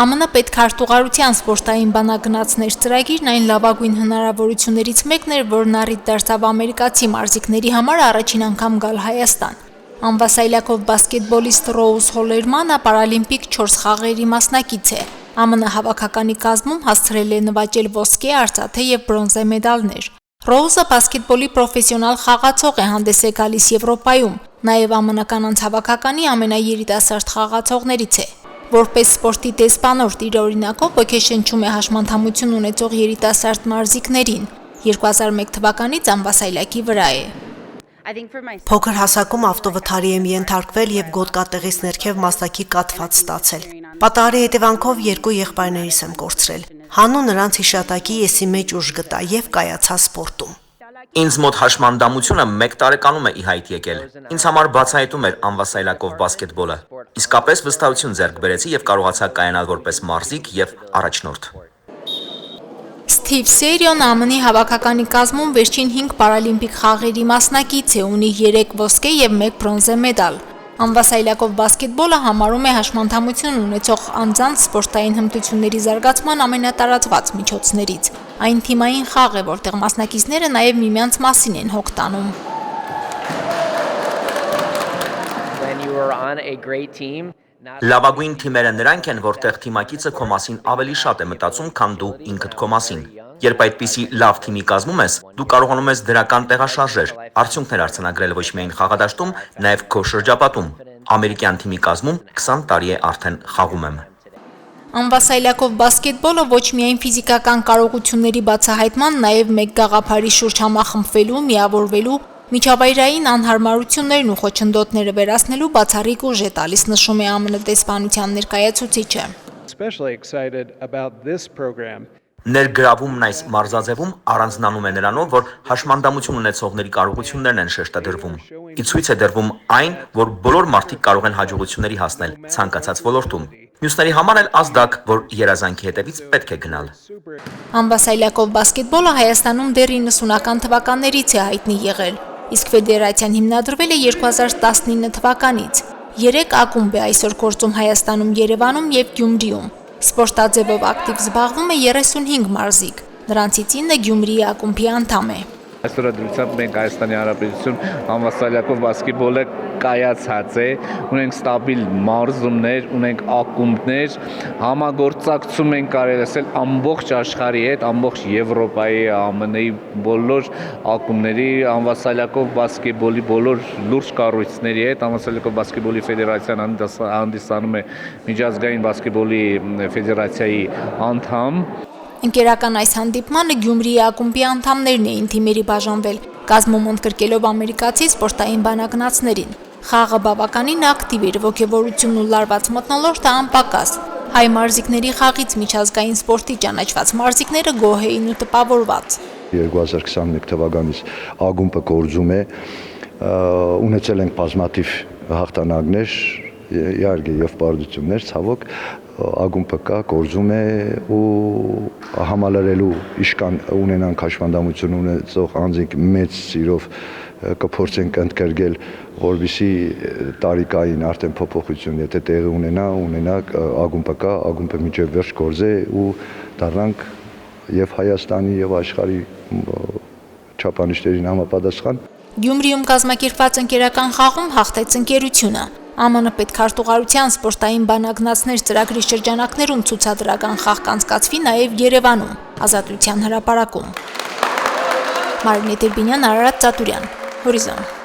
ԱՄՆ պետքարտուղարության սպորտային բանագնացներ ծրագիրն այն լավագույն հնարավորություններից մեկն էր, որն առիթ դարձավ ամերիկացի մարզիկների համար առաջին անգամ գալ Հայաստան։ Անվասայլակով բասկետբոլիստ Ռոուզ Հոլերմանը պարալիմպիկ 4 խաղերի մասնակից է։ ԱՄՆ հավաքականի կազմում հասցրել է նվաճել ոսկե, արծաթե եւ բրոնզե մեդալներ։ Ռոուզը բասկետբոլի պրոֆեսիոնալ խաղացող է, հանդես է գալիս Եվրոպայում, նաեւ ԱՄՆ կանանց հավաքականի ամենաերիտասարդ խաղացողներից է։ Որպես սպորտի դեսպանորդ իր օրինակով ոգեշնչում է հաշմանդամություն ունեցող երիտասարդ մարզիկներին։ 2001 թվականից անվասայլակի վրա է։ Փոքր հասակում ավտովթարի եմ ենթարկվել եւ գոտկատեղից ներքև մասնակի կաթված ստացել։ Պատահարի հետևանքով 2 եղբայրներիս եմ կորցրել։ Հանուն նրանց հիշատակի եսի մեջ ուժ գտա եւ կայացա սպորտում։ Ինձ մոտ հաշմանդամությունը 1 տարեկանում է ի հայտ եկել։ Ինձ համար բացահայտում էր անվասայլակով բասկետբոլը։ Իսկապես վստահություն ձեռք բերեցի եւ կարողացա կայանալ որպես մարզիկ եւ առաջնորդ։ Սթիվ Սերիոն ԱՄՆ հավաքականի կազմում վերջին 5 պարալիմպիկ խաղերի մասնակից է, ունի 3 ոսկե եւ 1 բրոնզե մեդալ։ Անվասայլակով բասկետբոլը համարում է հաշմանդամություն ունեցող անձանց սպորտային հմտությունների զարգացման ամենատարածված միջոցներից։ Այն թիմային խաղ է, որտեղ մասնակիցները նաև միմյանց մասին են հոգ տանում։ Լավագույն թիմերը նրանք են, որտեղ թիմակիցը քո մասին ավելի շատ է մտածում, քան դու ինքդ քո մասին։ Երբ այդպիսի լավ թիմի կազմում ես, դու կարողանում ես դրական տեղաշարժեր, արդյունքներ արձանագրել ոչ միայն խաղադաշտում, նաև քո շրջապատում։ Ամերիկյան թիմի կազմում 20 տարի է արդեն խաղում եմ։ Անվասայլակով բասկետբոլը ոչ միայն ֆիզիկական կարողությունների բացահայտման, նաև մեկ գաղափարի շուրջ համախմբվելու, միավորվելու, միջավայրային անհարմարություններն ու խոչընդոտները վերացնելու բացառիկ ուժ է տալիս, նշում է ԱՄՆ դեսպանության ներկայացուցիչը։ Ներգրավումն այս մարզաձևում առանձնանում է նրանով, որ հաշմանդամություն ունեցողների կարողություններն են շեշտադրվում։ Ի ցույց է դրվում այն, որ բոլոր մարդիկ կարող են հաջողությունների հասնել ցանկացած ոլորտում։ Մյուսների համար էլ ազդակ, որ երազանքի հետևից պետք է գնալ։ Անվասայլակով բասկետբոլը Հայաստանում դեռ 90-ական թվականներից է հայտնի եղել, իսկ ֆեդերացիան հիմնադրվել է 2019 թվականից։ 3 ակումբ է այսօր գործում Հայաստանում, Երևանում եւ Գյումրիում։ Սպորտաձևով ակտիվ զբաղվում է 35 մարզիկ, նրանցից 9 Գյումրիի ակումբի անդամ է։ Այսօրադրությամբ մենք Հայաստանի Հանրապետություն անվասայլակով բասկետբոլը կայացած է, ունենք ստաբիլ մարզումներ, ունենք ակումբներ, համագործակցում ենք կարելի ասել ամբողջ աշխարհի հետ, ամբողջ Եվրոպայի, ԱՄՆ-ի բոլոր ակումբների, անվասայլակով բասկետբոլի բոլոր լուրջ կառույցների հետ, անվասայլակով բասկետբոլի ֆեդերացիան հանդիսանում է միջազգային բասկետբոլի ֆեդերացիայի անդամ։ Ընկերական այս հանդիպմանը Գյումրիի ակումբի անդամներն էին թիմերի բաժանվել, կազմում ընդգրկելով ամերիկացի սպորտային բանագնացներին։ Խաղը բավականին ակտիվ էր, ոգևորությունն ու լարված մթնոլորտը անպակաս։ Հայ մարզիկների խաղից միջազգային սպորտի ճանաչված մարզիկները գոհ էին ու տպավորված։ 2021 թվականից ակումբը գործում է, ունեցել ենք բազմաթիվ հաղթանակներ, իհարկե եւ պարտություններ, ցավոք ակումբը կա, գործում է ու համալրելու իշքան ունենանք հաշմանդամություն ունեցող անձինք մեծ սիրով կփորձենք ընդգրկել, որովհետեւ տարիքային արդեն փոփոխություն, եթե տեղի ունենա ակումբը կա, ակումբը միջև վերջ գործե ու դառնանք եւ Հայաստանի եւ աշխարհի չափանիշներին համապատասխան։ Գյումրիում կազմակերպված ընկերական խաղում հաղթեց ընկերությունը։ ԱՄՆ պետքարտուղարության սպորտային բանագնացներ ծրագրի շրջանակներում ցուցադրական խաղ կանցկացվի նաև Երևանում, Ազատության հրապարակում։ Մարինե Տերբինյան, Արարատ Ծատուրյան, Հորիզոն։